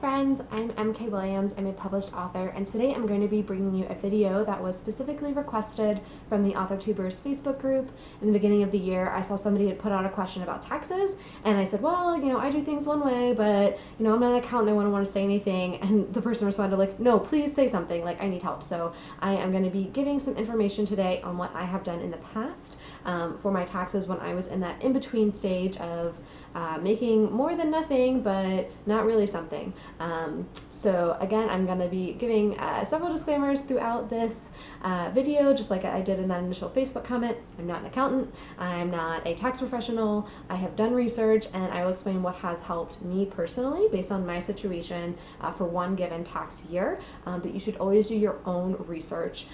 friends, I'm MK Williams. I'm a published author, and today I'm going to be bringing you a video that was specifically requested from the AuthorTubers Facebook group. In the beginning of the year, I saw somebody had put out a question about taxes, and I said, well, I do things one way, but, I'm not an accountant, I wouldn't want to say anything, and the person responded like, no, please say something, like, I need help. So I am going to be giving some information today on what I have done in the past for my taxes when I was in that in-between stage of making more than nothing, but not really something. So again, I'm going to be giving several disclaimers throughout this video, just like I did in that initial Facebook comment. I'm not an accountant. I'm not a tax professional. I have done research, and I will explain what has helped me personally based on my situation for one given tax year. But you should always do your own research.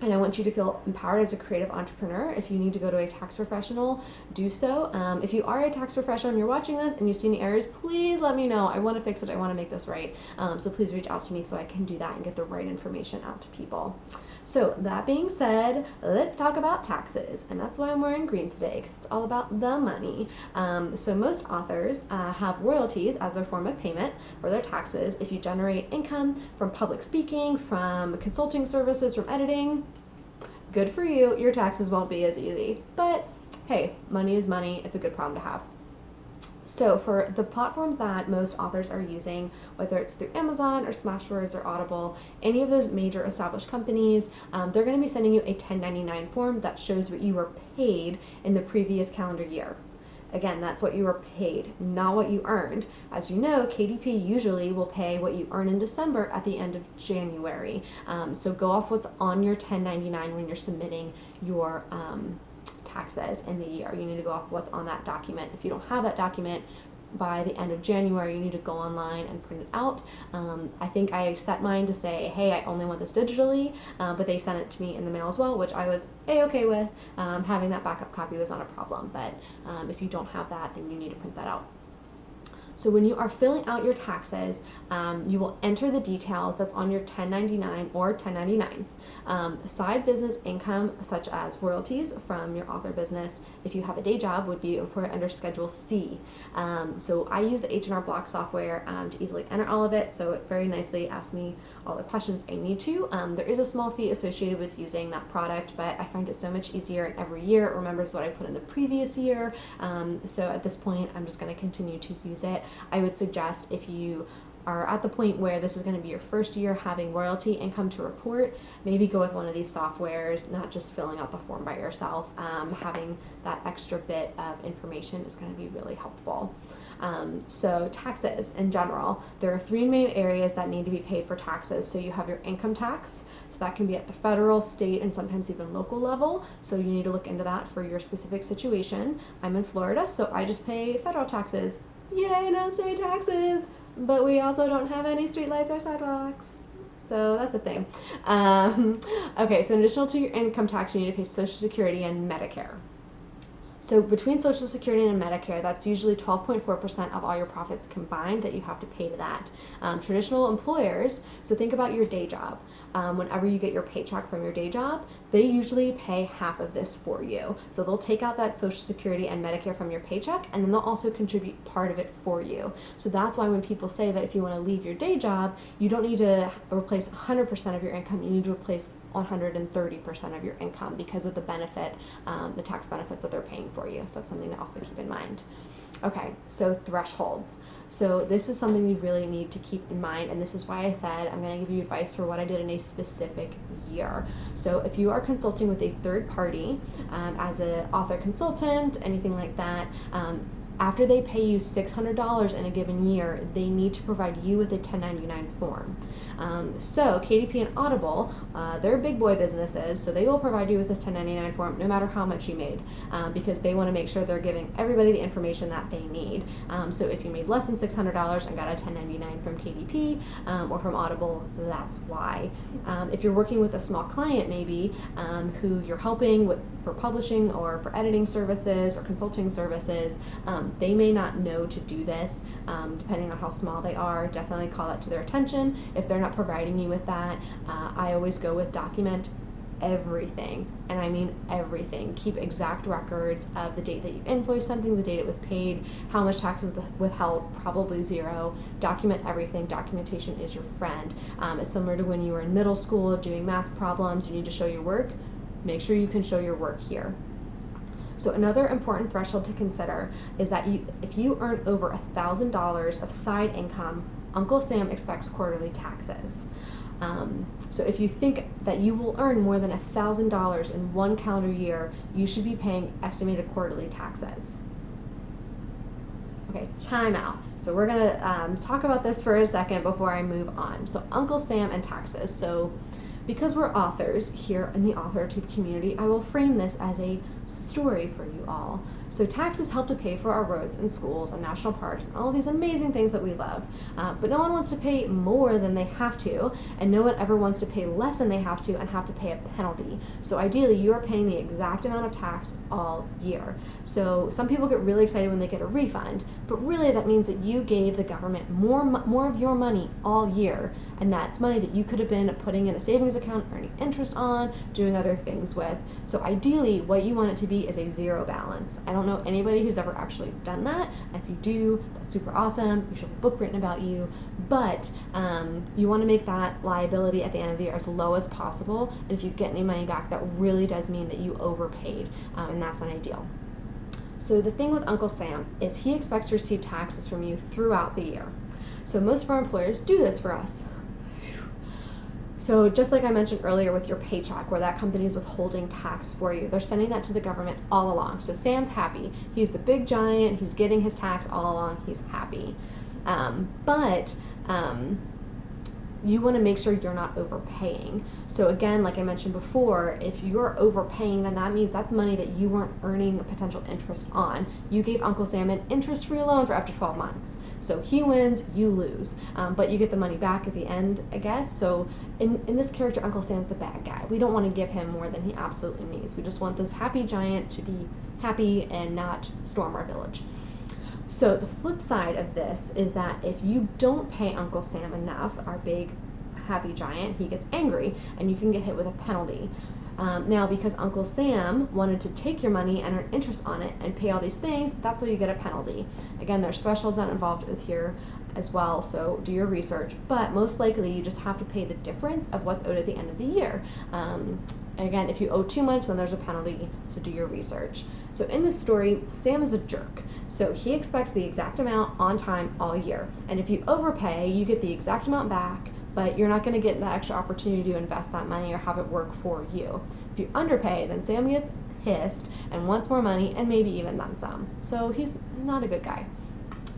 And I want you to feel empowered as a creative entrepreneur. If you need to go to a tax professional, do so. If you are a tax professional and you're watching this and you see any errors, please let me know. I want to fix it. I want to make this right. So please reach out to me so I can do that and get the right information out to people. So that being said, let's talk about taxes. And that's why I'm wearing green today, because it's all about the money. So most authors have royalties as their form of payment for their taxes. If you generate income from public speaking, from consulting services, from editing, good for you. Your taxes won't be as easy. But hey, money is money. It's a good problem to have. So for the platforms that most authors are using, whether it's through Amazon or Smashwords or Audible, any of those major established companies, they're going to be sending you a 1099 form that shows what you were paid in the previous calendar year. Again, that's what you were paid, not what you earned. As you know, KDP usually will pay what you earn in December at the end of January. So go off what's on your 1099 when you're submitting your taxes in the year. You need to go off what's on that document. If you don't have that document by the end of January, you need to go online and print it out. I think I set mine to say, hey, I only want this digitally, but they sent it to me in the mail as well, which I was a-okay with. Having that backup copy was not a problem, but if you don't have that, then you need to print that out. So when you are filling out your taxes, you will enter the details that's on your 1099 or 1099s. Side business income, such as royalties from your author business, if you have a day job, would be reported under Schedule C. So I use the H&R Block software to easily enter all of it, so it very nicely asks me all the questions I need to. There is a small fee associated with using that product, but I find it so much easier, and every year it remembers what I put in the previous year. So at this point, I'm just going to continue to use it. I would suggest, if you are at the point where this is going to be your first year having royalty income to report, maybe go with one of these softwares, not just filling out the form by yourself. Having that extra bit of information is going to be really helpful. So taxes in general, there are three main areas that need to be paid for taxes. So you have your income tax, so that can be at the federal, state, and sometimes even local level. So you need to look into that for your specific situation. I'm in Florida, so I just pay federal taxes. Yay, no state taxes! But we also don't have any streetlights or sidewalks. So that's a thing. Okay, so in addition to your income tax, you need to pay Social Security and Medicare. So between Social Security and Medicare, that's usually 12.4% of all your profits combined that you have to pay to that. Traditional employers, so think about your day job. Whenever you get your paycheck from your day job, they usually pay half of this for you. So they'll take out that Social Security and Medicare from your paycheck, and then they'll also contribute part of it for you. So that's why when people say that if you want to leave your day job, you don't need to replace 100% of your income, you need to replace 130% of your income because of the benefit, the tax benefits that they're paying for you. So that's something to also keep in mind. Okay, so thresholds. So this is something you really need to keep in mind, and this is why I said I'm going to give you advice for what I did in a specific year. So if you are consulting with a third party as an author consultant, anything like that, after they pay you $600 in a given year, they need to provide you with a 1099 form. So KDP and Audible, they're big boy businesses, so they will provide you with this 1099 form no matter how much you made, because they want to make sure they're giving everybody the information that they need. So if you made less than $600 and got a 1099 from KDP or from Audible, that's why. If you're working with a small client maybe who you're helping with for publishing or for editing services or consulting services, they may not know to do this, depending on how small they are. Definitely call that to their attention. If they're not providing you with that, I always go with document everything, and I mean everything. Keep exact records of the date that you invoiced something, the date it was paid, how much tax was withheld, probably zero. Document everything. Documentation is your friend. It's similar to when you were in middle school doing math problems. You need to show your work. Make sure you can show your work here. So another important threshold to consider is that if you earn over $1,000 of side income, Uncle Sam expects quarterly taxes. So if you think that you will earn more than $1,000 in one calendar year, you should be paying estimated quarterly taxes. Okay, time out. So we're gonna talk about this for a second before I move on. So Uncle Sam and taxes. So because we're authors here in the AuthorTube community, I will frame this as a story for you all. So taxes help to pay for our roads and schools and national parks and all these amazing things that we love. But no one wants to pay more than they have to, and no one ever wants to pay less than they have to and have to pay a penalty. So ideally, you are paying the exact amount of tax all year. So some people get really excited when they get a refund, but really that means that you gave the government more of your money all year, and that's money that you could have been putting in a savings account, earning interest on, doing other things with. So ideally, what you want it to be is a zero balance. I don't know anybody who's ever actually done that. If you do, that's super awesome. You should have a book written about you. But you want to make that liability at the end of the year as low as possible. And if you get any money back, that really does mean that you overpaid, and that's not ideal. So the thing with Uncle Sam is he expects to receive taxes from you throughout the year. So most of our employers do this for us. So just like I mentioned earlier with your paycheck, where that company is withholding tax for you, they're sending that to the government all along. So Sam's happy. He's the big giant. He's getting his tax all along. He's happy. But you want to make sure you're not overpaying. So again, like I mentioned before, if you're overpaying, then that means that's money that you weren't earning potential interest on. You gave Uncle Sam an interest-free loan for up to 12 months. So he wins, you lose, but you get the money back at the end, I guess. So in this character, Uncle Sam's the bad guy. We don't want to give him more than he absolutely needs. We just want this happy giant to be happy and not storm our village. So the flip side of this is that if you don't pay Uncle Sam enough, our big happy giant, he gets angry and you can get hit with a penalty. Now, because Uncle Sam wanted to take your money and earn interest on it and pay all these things, that's why you get a penalty. Again, there's thresholds not involved with here as well, so do your research. But most likely, you just have to pay the difference of what's owed at the end of the year. Again, if you owe too much, then there's a penalty, so do your research. So in this story, Sam is a jerk. So he expects the exact amount on time all year. And if you overpay, you get the exact amount back, but you're not going to get the extra opportunity to invest that money or have it work for you. If you underpay, then Sam gets pissed and wants more money and maybe even then some. So he's not a good guy.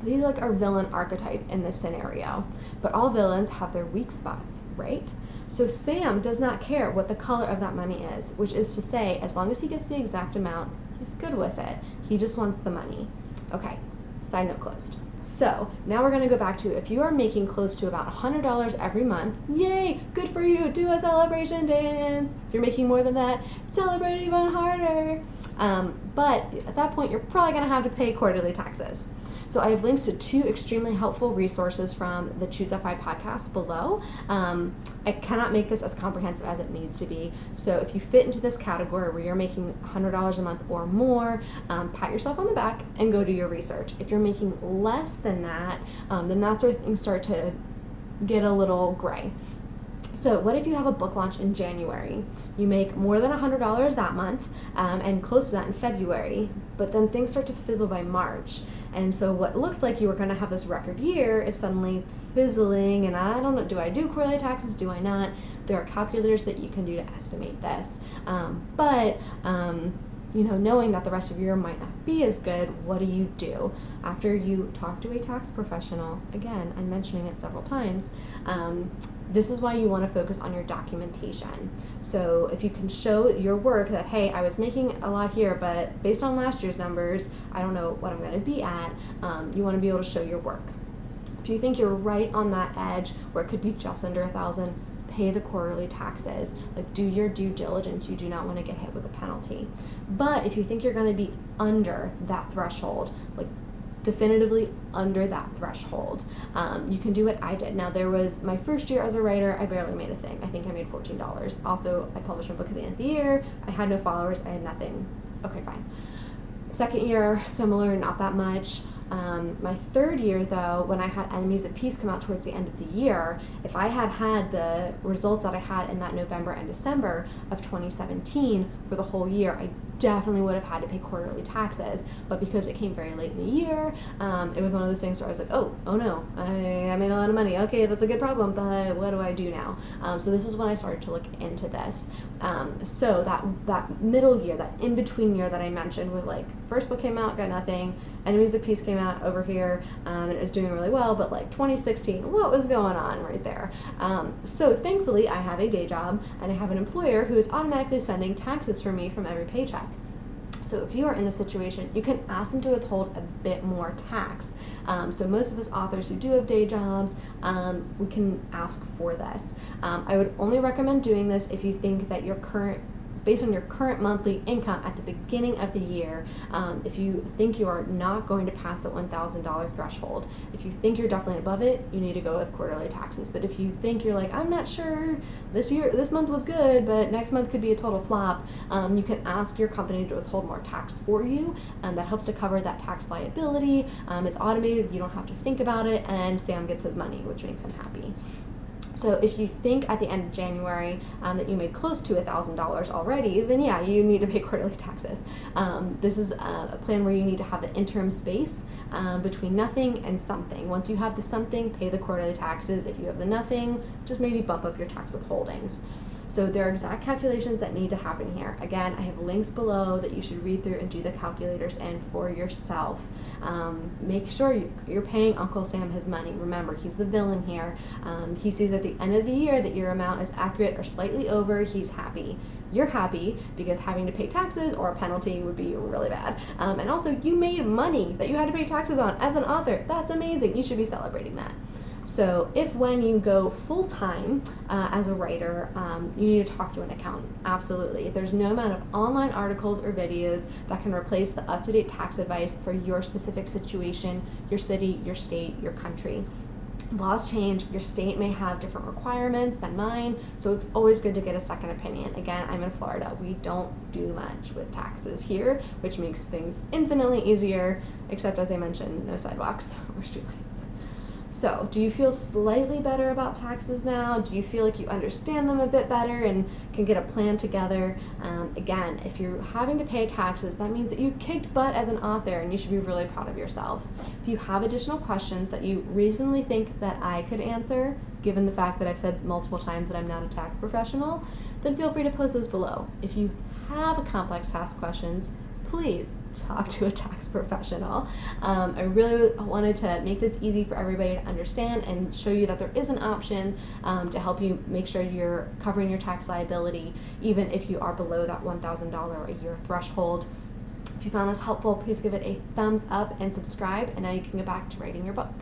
He's like our villain archetype in this scenario. But all villains have their weak spots, right? So Sam does not care what the color of that money is, which is to say, as long as he gets the exact amount, he's good with it. He just wants the money. Okay, side note closed. So now we're going to go back to, if you are making close to about $100 every month, yay, good for you, do a celebration dance. If you're making more than that, celebrate even harder. But at that point, you're probably going to have to pay quarterly taxes. So I have links to 2 extremely helpful resources from the Choose FI podcast below. I cannot make this as comprehensive as it needs to be. So if you fit into this category where you're making $100 a month or more, pat yourself on the back and go do your research. If you're making less than that, then that's where things start to get a little gray. So what if you have a book launch in January? You make more than $100 that month and close to that in February, but then things start to fizzle by March. And so what looked like you were going to have this record year is suddenly fizzling, and I don't know, do I do quarterly taxes, do I not? There are calculators that you can do to estimate this. Knowing that the rest of your year might not be as good, what do? After you talk to a tax professional, again, I'm mentioning it several times, this is why you want to focus on your documentation. So if you can show your work that, hey, I was making a lot here, but based on last year's numbers, I don't know what I'm going to be at, you want to be able to show your work. If you think you're right on that edge where it could be just under $1,000, pay the quarterly taxes. Like, do your due diligence. You do not want to get hit with a penalty. But if you think you're going to be under that threshold, like definitively under that threshold. You can do what I did. Now, there was my first year as a writer, I barely made a thing. I think I made $14. Also, I published my book at the end of the year. I had no followers. I had nothing. Okay, fine. Second year, similar, not that much. My third year, though, when I had Enemies of Peace come out towards the end of the year, if I had had the results that I had in that November and December of 2017 for the whole year, I definitely would have had to pay quarterly taxes. But because it came very late in the year, it was one of those things where I was like, oh no, I made a lot of money. Okay, that's a good problem, but what do I do now? So this is when I started to look into this. So that middle year, that in-between year that I mentioned, with like first book came out, got nothing, Enemies of Peace came out over here, and it was doing really well, but like 2016, what was going on right there? So thankfully I have a day job and I have an employer who is automatically sending taxes for me from every paycheck. So if you are in this situation, you can ask them to withhold a bit more tax. So most of us authors who do have day jobs, we can ask for this. I would only recommend doing this if you think that based on your current monthly income at the beginning of the year, if you think you are not going to pass the $1,000 threshold. If you think you're definitely above it, you need to go with quarterly taxes. But if you think you're like, I'm not sure, this month was good, but next month could be a total flop, you can ask your company to withhold more tax for you. That helps to cover that tax liability. It's automated, you don't have to think about it, and Sam gets his money, which makes him happy. So if you think at the end of January that you made close to $1,000 already, then yeah, you need to pay quarterly taxes. This is a plan where you need to have the interim space between nothing and something. Once you have the something, pay the quarterly taxes. If you have the nothing, just maybe bump up your tax withholdings. So there are exact calculations that need to happen here. Again, I have links below that you should read through and do the calculators in for yourself. Make sure you're paying Uncle Sam his money. Remember, he's the villain here. He sees at the end of the year that your amount is accurate or slightly over, he's happy. You're happy because having to pay taxes or a penalty would be really bad. And also, you made money that you had to pay taxes on as an author. That's amazing. You should be celebrating that. So when you go full-time as a writer, you need to talk to an accountant. Absolutely. There's no amount of online articles or videos that can replace the up-to-date tax advice for your specific situation, your city, your state, your country. Laws change, your state may have different requirements than mine, so it's always good to get a second opinion. Again, I'm in Florida. We don't do much with taxes here, which makes things infinitely easier, except as I mentioned, no sidewalks or streetlights. So, do you feel slightly better about taxes now? Do you feel like you understand them a bit better and can get a plan together? Again, if you're having to pay taxes, that means that you kicked butt as an author and you should be really proud of yourself. If you have additional questions that you reasonably think that I could answer, given the fact that I've said multiple times that I'm not a tax professional, then feel free to post those below. If you have complex tax questions, please talk to a tax professional. I really wanted to make this easy for everybody to understand and show you that there is an option to help you make sure you're covering your tax liability, even if you are below that $1,000 a year threshold. If you found this helpful, please give it a thumbs up and subscribe, and now you can get back to writing your book.